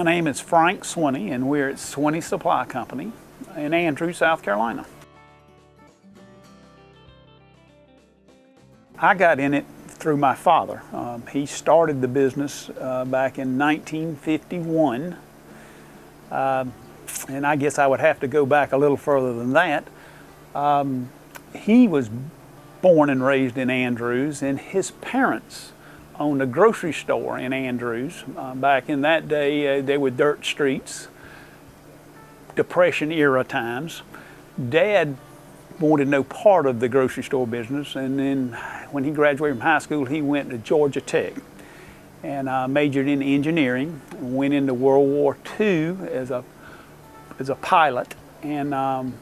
name is Frank Swinnie, and we're at Swinnie Supply Company in Andrews, South Carolina. I got in it through my father. He started the business back in 1951, and I guess I would have to go back a little further than that. He was born and raised in Andrews, and his parents owned a grocery store in Andrews. Back in that day, they were dirt streets, Depression era times. Dad wanted no part of the grocery store business, and then when he graduated from high school, he went to Georgia Tech and majored in engineering, went into World War II as a pilot, and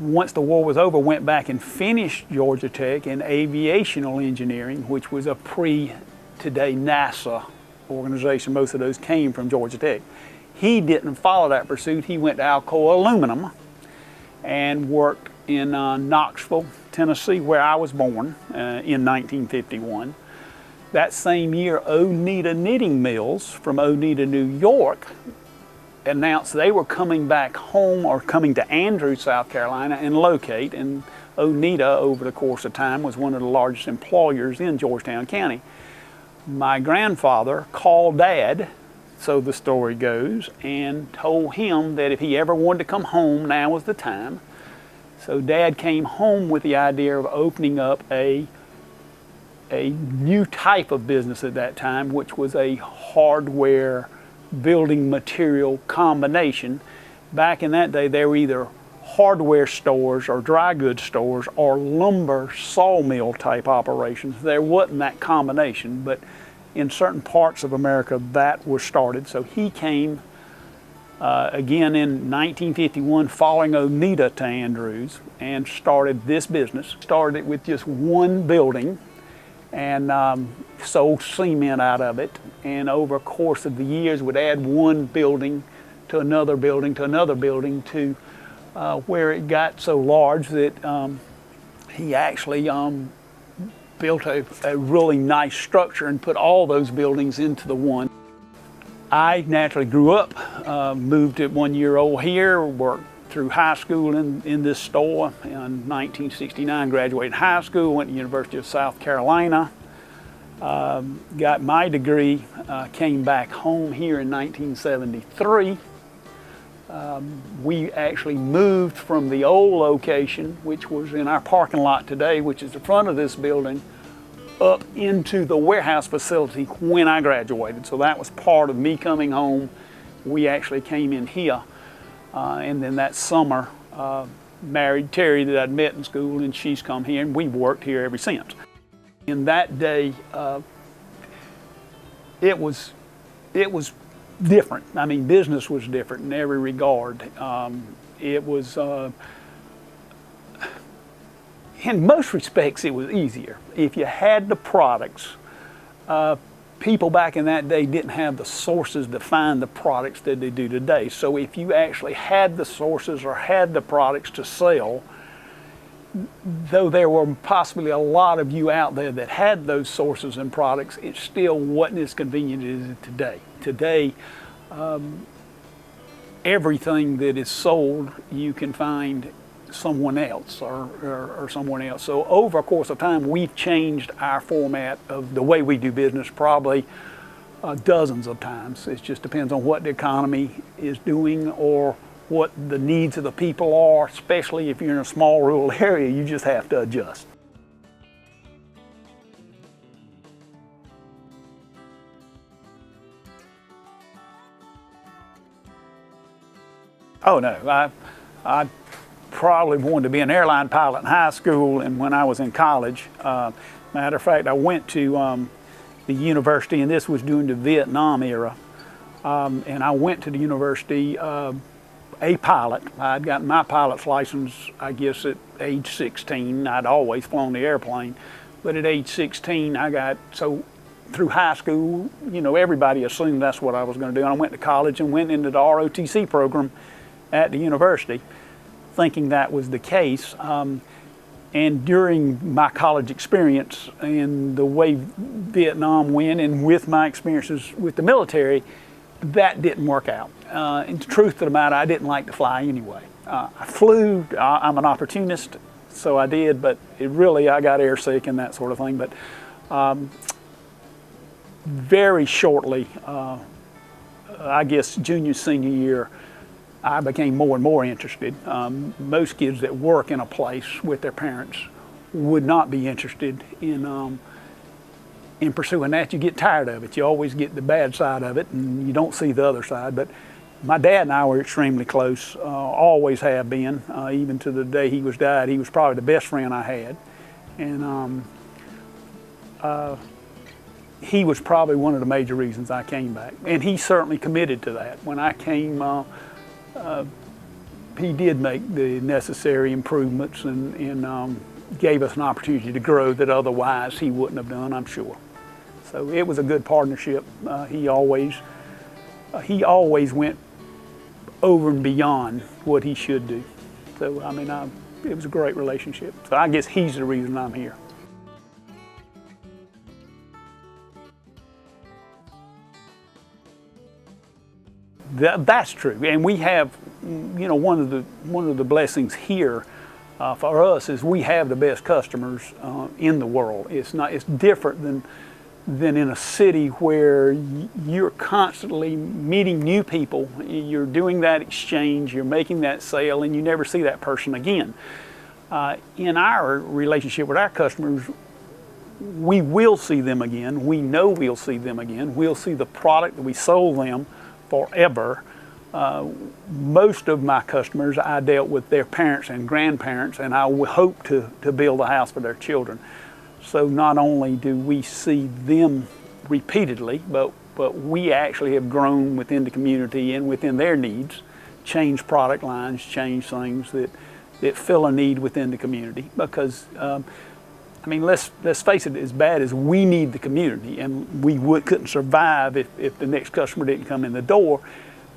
once the war was over, went back and finished Georgia Tech in aviational engineering, which was a pre-today NASA organization. Most of those came from Georgia Tech. He didn't follow that pursuit. He went to Alcoa Aluminum and worked in Knoxville, Tennessee, where I was born in 1951. That same year, Oneida Knitting Mills from Oneida, New York, announced they were coming back home or coming to Andrews, South Carolina and locate, and Oneida over the course of time was one of the largest employers in Georgetown County. My grandfather called Dad, so the story goes, and told him that if he ever wanted to come home, now was the time. So Dad came home with the idea of opening up a new type of business at that time, which was a hardware building material combination. Back in that day, they were either hardware stores or dry goods stores or lumber sawmill type operations. There wasn't that combination, but in certain parts of America that was started. So he came again in 1951 following Oneida to Andrews and started this business. Started with just one building and sold cement out of it, and over a course of the years would add one building to another building to another building to where it got so large that he actually built a really nice structure and put all those buildings into the one. I naturally grew up, moved at 1 year old here, worked through high school in this store. In 1969, graduated high school, went to the University of South Carolina, got my degree, came back home here in 1973. We actually moved from the old location, which was in our parking lot today, which is the front of this building, up into the warehouse facility when I graduated. So that was part of me coming home. We actually came in here. And then that summer, married Terry that I'd met in school, and she's come here, and we've worked here ever since. In that day, it was different. I mean, business was different in every regard. It was, in most respects, it was easier. If you had the products, people back in that day didn't have the sources to find the products that they do today. So if you actually had the sources or had the products to sell, though there were possibly a lot of you out there that had those sources and products, it still wasn't as convenient as it is today. Today, everything that is sold, you can find someone else or someone else. So over a course of time, we've changed our format of the way we do business probably dozens of times. It just depends on what the economy is doing or what the needs of the people are, especially if you're in a small rural area. You just have to adjust. Oh no, I probably wanted to be an airline pilot in high school and when I was in college. Matter of fact, I went to the university, and this was during the Vietnam era, and I went to the university a pilot. I'd gotten my pilot's license, I guess, at age 16. I'd always flown the airplane, but at age 16 I got, so through high school, you know, everybody assumed that's what I was going to do. And I went to college and went into the ROTC program at the university, thinking that was the case. And during my college experience and the way Vietnam went, and with my experiences with the military, that didn't work out. And the truth of the matter, I didn't like to fly anyway. I flew, I'm an opportunist, so I did, but I got airsick and that sort of thing. But very shortly, I guess junior, senior year, I became more and more interested. Most kids that work in a place with their parents would not be interested in pursuing that. You get tired of it. You always get the bad side of it, and you don't see the other side. But my dad and I were extremely close, always have been, even to the day he was died. He was probably the best friend I had. And he was probably one of the major reasons I came back. And he certainly committed to that. When I came, he did make the necessary improvements and gave us an opportunity to grow that otherwise he wouldn't have done, I'm sure. So it was a good partnership. He always went over and beyond what he should do. So I mean, it was a great relationship. So I guess he's the reason I'm here. That's true, and we have, you know, one of the blessings here for us is we have the best customers in the world. It's different than in a city where you're constantly meeting new people. You're doing that exchange, you're making that sale, and you never see that person again. In our relationship with our customers, we will see them again. We know we'll see them again. We'll see the product that we sold them forever. Most of my customers, I dealt with their parents and grandparents, and I hope to build a house for their children. So not only do we see them repeatedly, but we actually have grown within the community and within their needs, changed product lines, changed things that fill a need within the community. Because I mean, let's face it, as bad as we need the community, and we couldn't survive if the next customer didn't come in the door,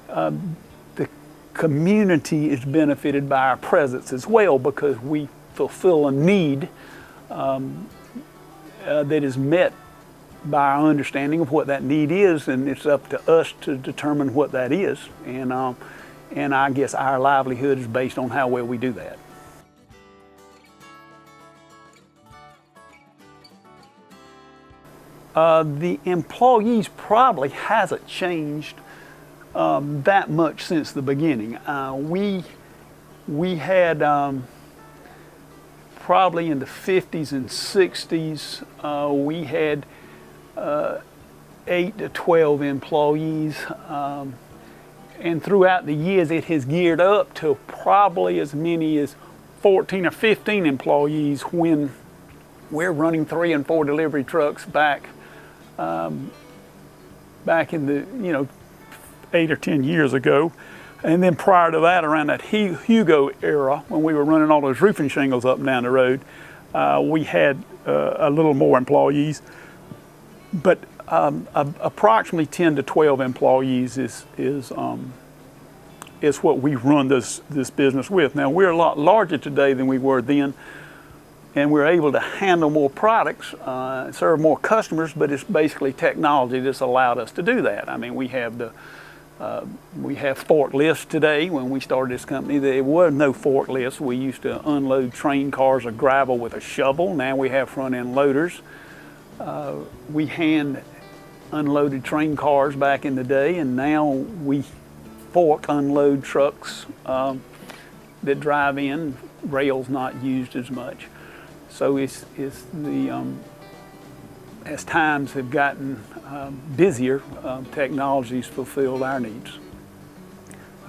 the community is benefited by our presence as well, because we fulfill a need that is met by our understanding of what that need is, and it's up to us to determine what that is. And I guess our livelihood is based on how well we do that. The employees probably hasn't changed that much since the beginning. We had probably in the 50s and 60s, we had 8 to 12 employees, and throughout the years it has geared up to probably as many as 14 or 15 employees when we're running 3 and 4 delivery trucks back in the 8 or 10 years ago. And then prior to that, around that Hugo era, when we were running all those roofing shingles up and down the road, we had a little more employees. But approximately 10 to 12 employees is what we run this business with. Now, we're a lot larger today than we were then, and we're able to handle more products, serve more customers, but it's basically technology that's allowed us to do that. I mean, we have forklifts today. When we started this company, there was no forklifts. We used to unload train cars of gravel with a shovel. Now we have front-end loaders. We hand unloaded train cars back in the day, and now we fork unload trucks that drive in, rails not used as much. So it's as times have gotten busier, technology's fulfilled our needs.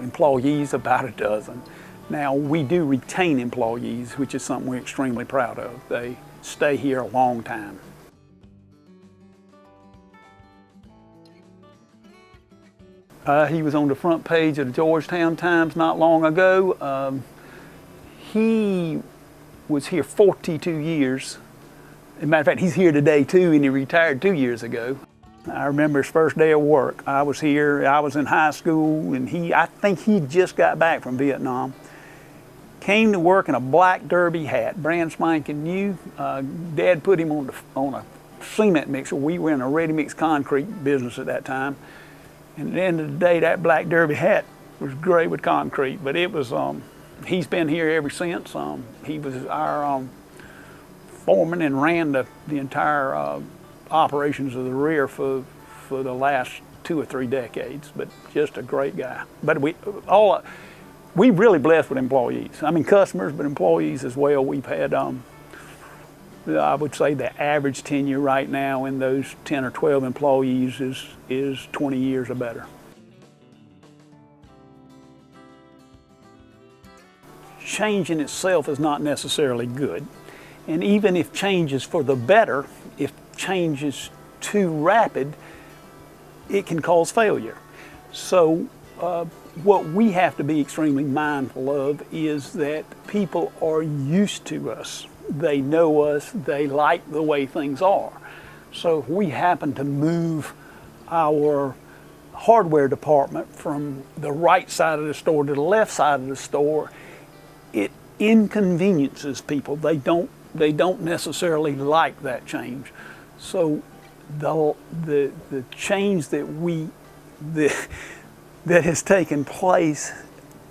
Employees, about a dozen. Now, we do retain employees, which is something we're extremely proud of. They stay here a long time. He was on the front page of the Georgetown Times not long ago. He was here 42 years. As a matter of fact, he's here today too, and he retired 2 years ago. I remember his first day of work. I was here, I was in high school, and I think he just got back from Vietnam. Came to work in a black derby hat, brand spanking new. Dad put him on a cement mixer. We were in a ready mix concrete business at that time. And at the end of the day, that black derby hat was gray with concrete. But it was, he's been here ever since. He was our foreman and ran the entire operations of the rear for the last 2 or 3 decades. But just a great guy. But we really blessed with employees. I mean, customers, but employees as well. We've had, I would say the average tenure right now in those 10 or 12 employees is 20 years or better. Change in itself is not necessarily good. And even if change is for the better, if change is too rapid, it can cause failure. So what we have to be extremely mindful of is that people are used to us. They know us, they like the way things are. So if we happen to move our hardware department from the right side of the store to the left side of the store, it inconveniences people. They don't necessarily like that change. So the change that has taken place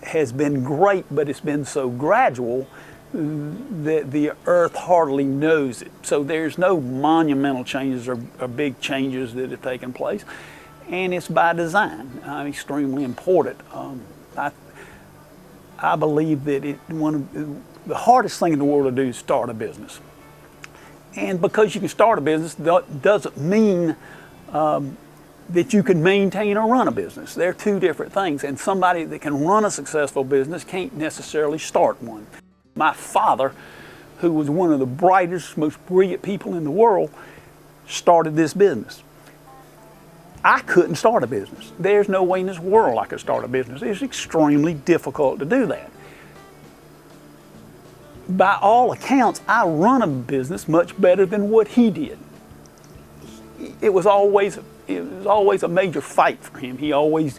has been great, but it's been so gradual that the earth hardly knows it. So there's no monumental changes or big changes that have taken place, and it's by design. Extremely important. I believe that the hardest thing in the world to do is start a business. And because you can start a business doesn't mean that you can maintain or run a business. They're two different things, and somebody that can run a successful business can't necessarily start one. My father, who was one of the brightest, most brilliant people in the world, started this business. I couldn't start a business. There's no way in this world I could start a business. It's extremely difficult to do that. By all accounts, I run a business much better than what he did. It was always a major fight for him. He's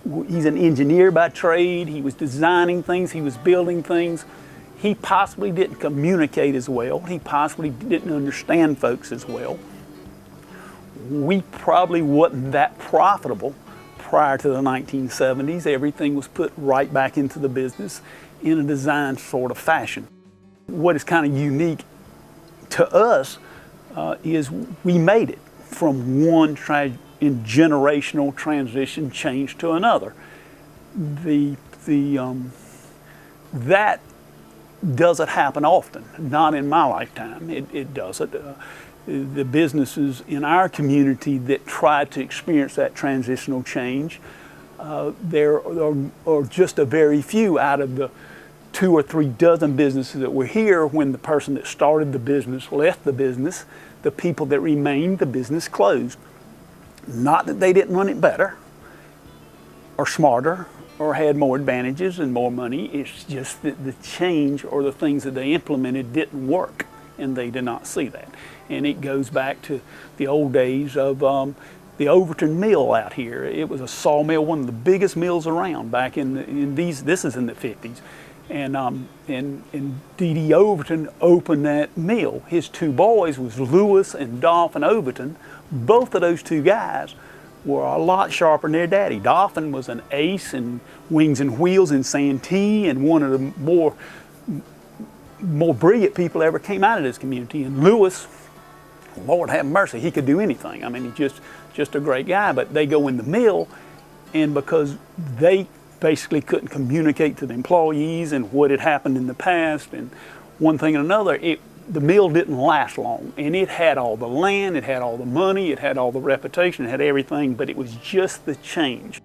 an engineer by trade. He was designing things. He was building things. He possibly didn't communicate as well. He possibly didn't understand folks as well. We probably wasn't that profitable prior to the 1970s. Everything was put right back into the business in a design sort of fashion. What is kind of unique to us is we made it from one generational transition change to another. That doesn't happen often, not in my lifetime. It doesn't. The businesses in our community that try to experience that transitional change, there are just a very few out of the 2 or 3 dozen businesses that were here when the person that started the business left the business. The people that remained, the business closed. Not that they didn't run it better or smarter or had more advantages and more money. It's just that the change or the things that they implemented didn't work, and they did not see that. And it goes back to the old days of the Overton Mill out here. It was a sawmill, one of the biggest mills around back this is in the 50s. And D.D. Overton opened that mill. His 2 boys was Lewis and Dolphin Overton. Both of those 2 guys were a lot sharper than their daddy. Dolphin was an ace in wings and wheels in Santee, and one of the more brilliant people ever came out of this community. And Lewis, Lord have mercy, he could do anything. I mean, he's just a great guy. But they go in the mill, and because they basically couldn't communicate to the employees and what had happened in the past and one thing and another, the mill didn't last long. And it had all the land, it had all the money, it had all the reputation, it had everything, but it was just the change.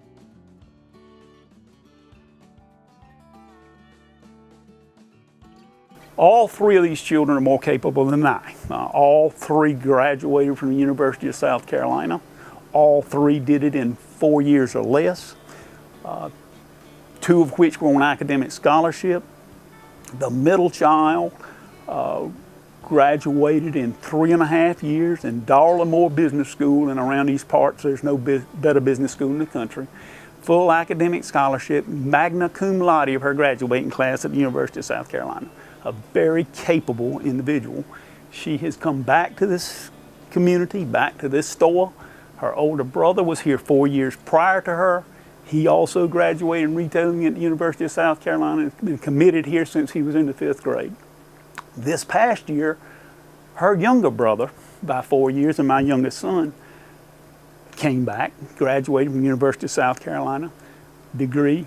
All 3 of these children are more capable than I. All 3 graduated from the University of South Carolina. All 3 did it in 4 years or less. 2 of which were on academic scholarship. The middle child graduated in 3.5 years in Darla Moore Business School, and around these parts there's no better business school in the country. full academic scholarship, magna cum laude of her graduating class at the University of South Carolina. A very capable individual. She has come back to this community, back to this store. Her older brother was here 4 years prior to her. He also graduated in retailing at the University of South Carolina and has been committed here since he was in the 5th grade. This past year, her younger brother, by 4 years, and my youngest son, came back, graduated from the University of South Carolina, degree,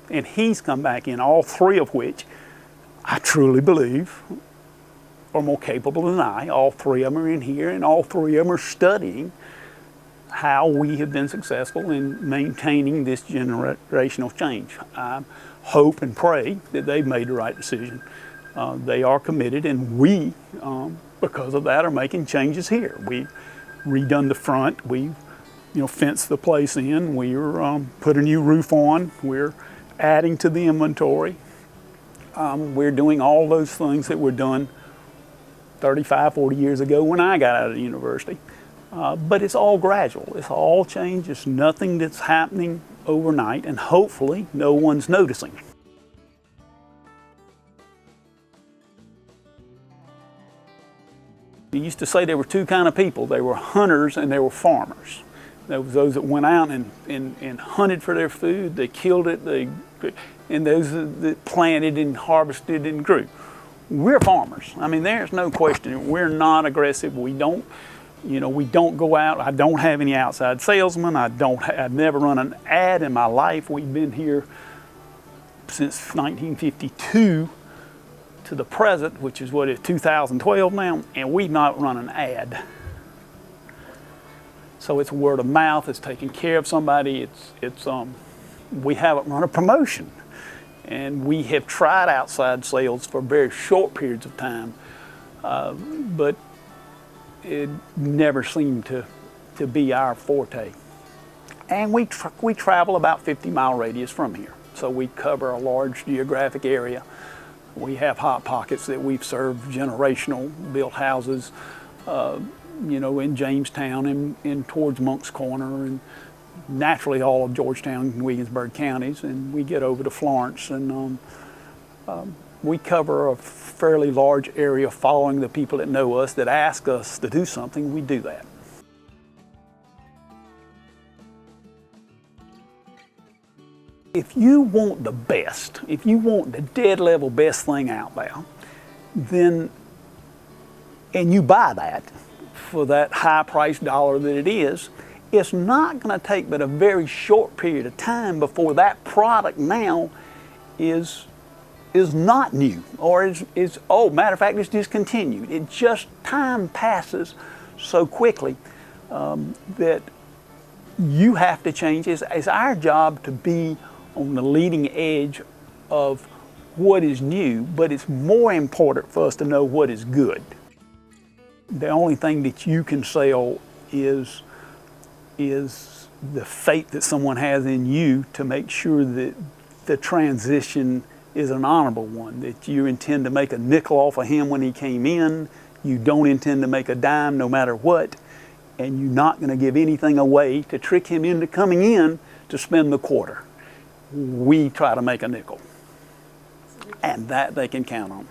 and he's come back in, all three of which I truly believe are more capable than I. All three of them are in here, and all three of them are studying how we have been successful in maintaining this generational change. I hope and pray that they've made the right decision. They are committed, and we, because of that, are making changes here. We've redone the front. We've fenced the place in. We're put a new roof on. We're adding to the inventory. We're doing all those things that were done 35, 40 years ago when I got out of the university. But it's all gradual. It's all change. It's nothing that's happening overnight, and hopefully no one's noticing. You used to say there were two kind of people. There were hunters and there were farmers. There was those that went out and hunted for their food. They killed it. And those that planted and harvested and grew. We're farmers. I mean, there's no question. We're not aggressive. We don't go out. I don't have any outside salesmen. I've never run an ad in my life. We've been here since 1952 to the present, which is what is 2012 now, and we've not run an ad. So it's word of mouth. It's taking care of somebody. We haven't run a promotion, and we have tried outside sales for very short periods of time, but it never seemed to be our forte. And we travel about 50-mile radius from here, so we cover a large geographic area. We have hot pockets that we've served, generational built houses, in Jamestown and towards Monk's Corner, and naturally all of Georgetown and Williamsburg counties, and we get over to Florence, and we cover a fairly large area following the people that know us, that ask us to do something. We do that. If you want the best, if you want the dead level best thing out there, then, and you buy that for that high price dollar that it is, it's not going to take but a very short period of time before that product now is not new, or matter of fact, it's discontinued. It just, time passes so quickly that you have to change. It's our job to be on the leading edge of what is new, but it's more important for us to know what is good. The only thing that you can sell is the faith that someone has in you to make sure that the transition is an honorable one, that you intend to make a nickel off of him when he came in, you don't intend to make a dime no matter what, and you're not going to give anything away to trick him into coming in to spend the quarter. We try to make a nickel, and that they can count on.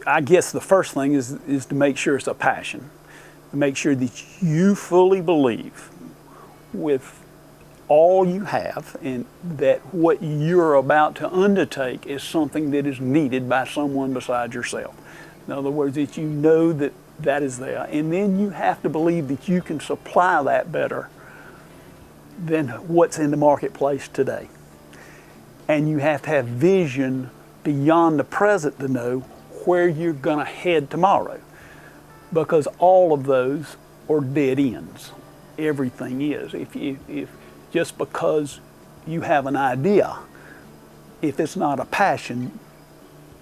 I guess the first thing is to make sure it's a passion, to make sure that you fully believe with all you have, and that what you're about to undertake is something that is needed by someone besides yourself. In other words, that you know that is there, and then you have to believe that you can supply that better than what's in the marketplace today. And you have to have vision beyond the present to know where you're going to head tomorrow, because all of those are dead ends. Everything is. If just because you have an idea, if it's not a passion,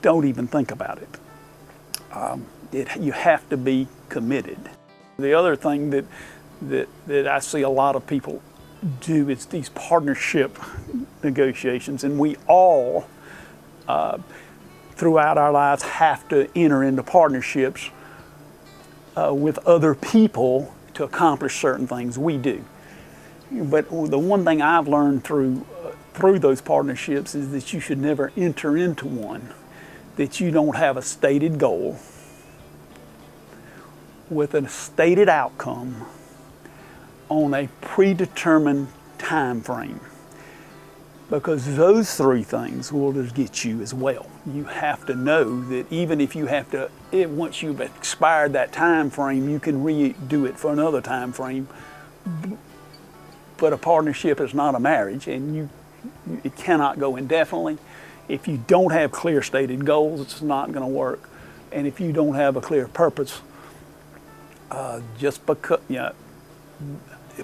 don't even think about it. You have to be committed. The other thing that I see a lot of people do is these partnership negotiations, and we all throughout our lives have to enter into partnerships with other people to accomplish certain things. We do. But the one thing I've learned through those partnerships is that you should never enter into one that you don't have a stated goal with a stated outcome on a predetermined time frame. Because those three things will just get you as well. You have to know that even if you have to, once you've expired that time frame, you can redo it for another time frame. But a partnership is not a marriage, and it cannot go indefinitely. If you don't have clear stated goals, it's not going to work. And if you don't have a clear purpose, just because,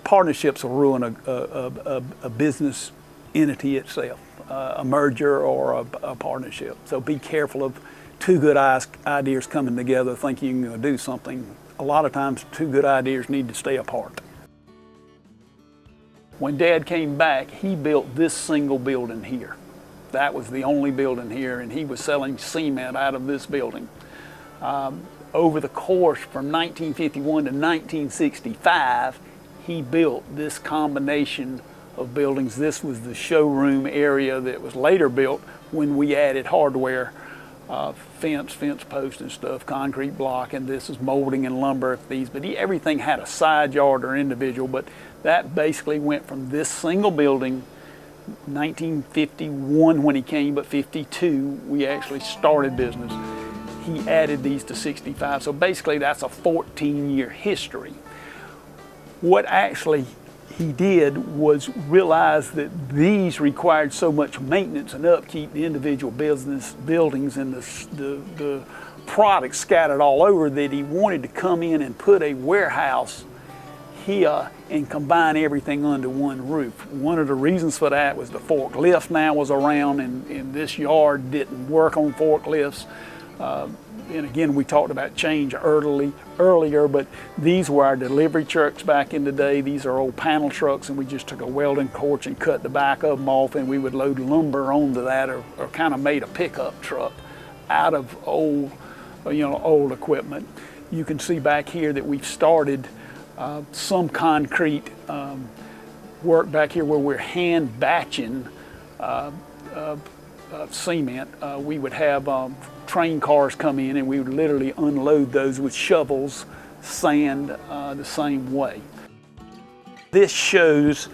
partnerships will ruin a business entity itself, a merger or a partnership. So be careful of two good ideas coming together thinking you're going to do something. A lot of times two good ideas need to stay apart. When Dad came back, he built this single building here. That was the only building here, and he was selling cement out of this building. Over the course from 1951 to 1965, he built this combination of buildings. This was the showroom area that was later built when we added hardware, fence post and stuff, concrete block, and this is molding and lumber. But everything had a side yard or individual, but that basically went from this single building, 1951 when he came, but 52 we actually started business. He added these to 65, so basically that's a 14-year history. What actually he did was realize that these required so much maintenance and upkeep, the individual buildings and the products scattered all over, that he wanted to come in and put a warehouse here and combine everything under one roof. One of the reasons for that was the forklift now was around, and this yard didn't work on forklifts. And again, we talked about change earlier, but these were our delivery trucks back in the day. These are old panel trucks, and we just took a welding torch and cut the back of them off, and we would load lumber onto that, or kind of made a pickup truck out of old equipment. You can see back here that we've started some concrete work back here where we're hand batching cement. We would have train cars come in, and we would literally unload those with shovels, sand the same way. This shows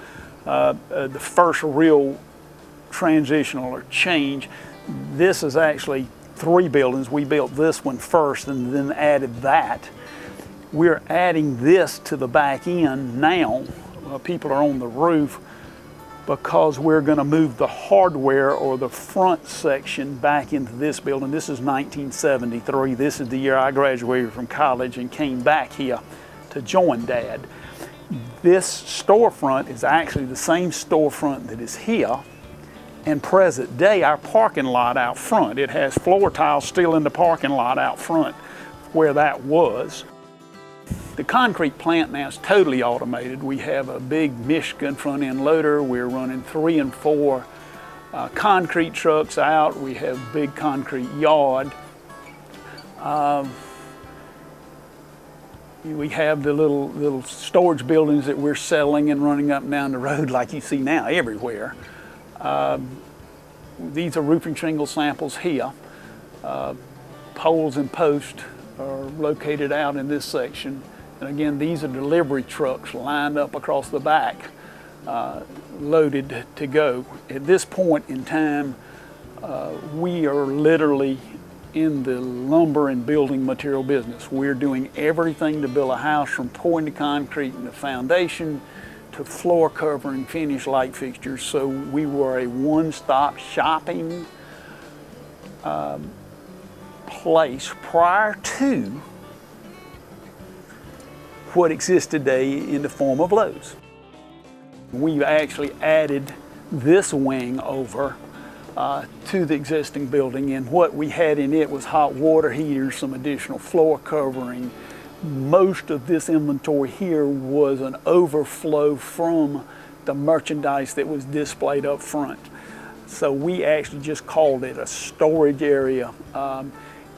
the first real transitional or change. This is actually 3 buildings. We built this one first and then added that. We're adding this to the back end now. People are on the roof because we're going to move the hardware or the front section back into this building. This is 1973. This is the year I graduated from college and came back here to join Dad. This storefront is actually the same storefront that is here, and present day our parking lot out front. It has floor tiles still in the parking lot out front where that was. The concrete plant now is totally automated. We have a big Michigan front end loader. We're running 3 and 4 concrete trucks out. We have a big concrete yard. We have the little storage buildings that we're selling and running up and down the road like you see now everywhere. These are roofing shingle samples here. Poles and posts are located out in this section. And again, these are delivery trucks lined up across the back, loaded to go. At this point in time, we are literally in the lumber and building material business. We're doing everything to build a house, from pouring the concrete and the foundation to floor covering, finish, light fixtures. So we were a one-stop shopping place prior to what exists today in the form of Lowe's. We actually added this wing over to the existing building, and what we had in it was hot water heaters, some additional floor covering. Most of this inventory here was an overflow from the merchandise that was displayed up front. So we actually just called it a storage area,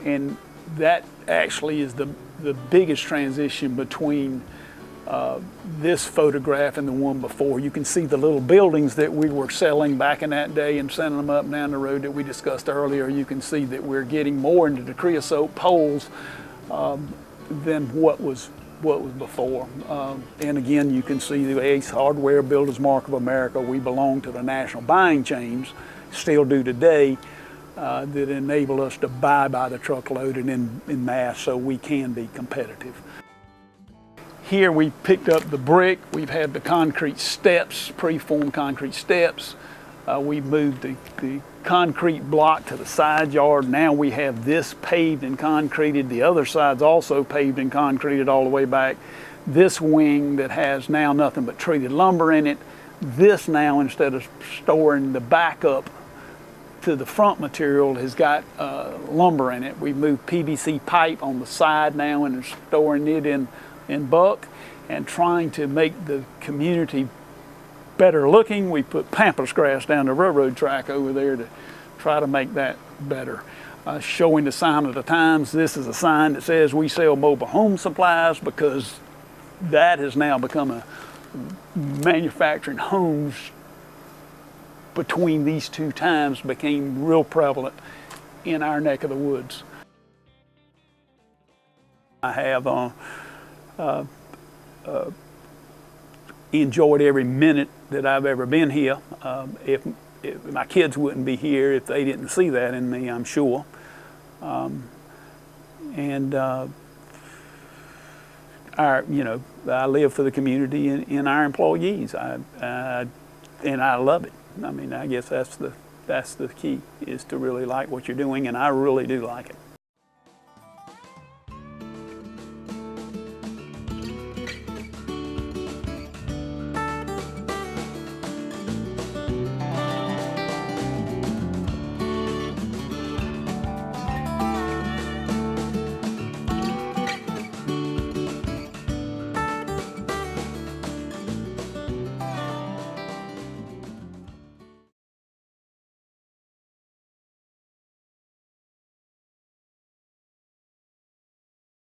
and that actually is the the biggest transition between this photograph and the one before. You can see the little buildings that we were selling back in that day and sending them up and down the road that we discussed earlier. You can see that we're getting more into the creosote poles than what was before. And again, you can see the Ace Hardware Builders Mark of America. We belong to the national buying chains, still do today, that enable us to buy by the truckload and in mass so we can be competitive. Here we picked up the brick. We've had the concrete steps, preformed concrete steps. We moved the concrete block to the side yard. Now we have this paved and concreted. The other side's also paved and concreted all the way back. This wing that has now nothing but treated lumber in it. This now, instead of storing the backup to the front material, has got lumber in it. We've moved PVC pipe on the side now and are storing it in bulk and trying to make the community better looking. We put pampas grass down the railroad track over there to try to make that better. Showing the sign of the times. This is a sign that says we sell mobile home supplies, because that has now become a manufacturing homes between these two times became real prevalent in our neck of the woods. I have enjoyed every minute that I've ever been here. If my kids wouldn't be here if they didn't see that in me, I'm sure. I live for the community and our employees, and I love it. I mean, I guess that's the key, is to really like what you're doing, and I really do like it.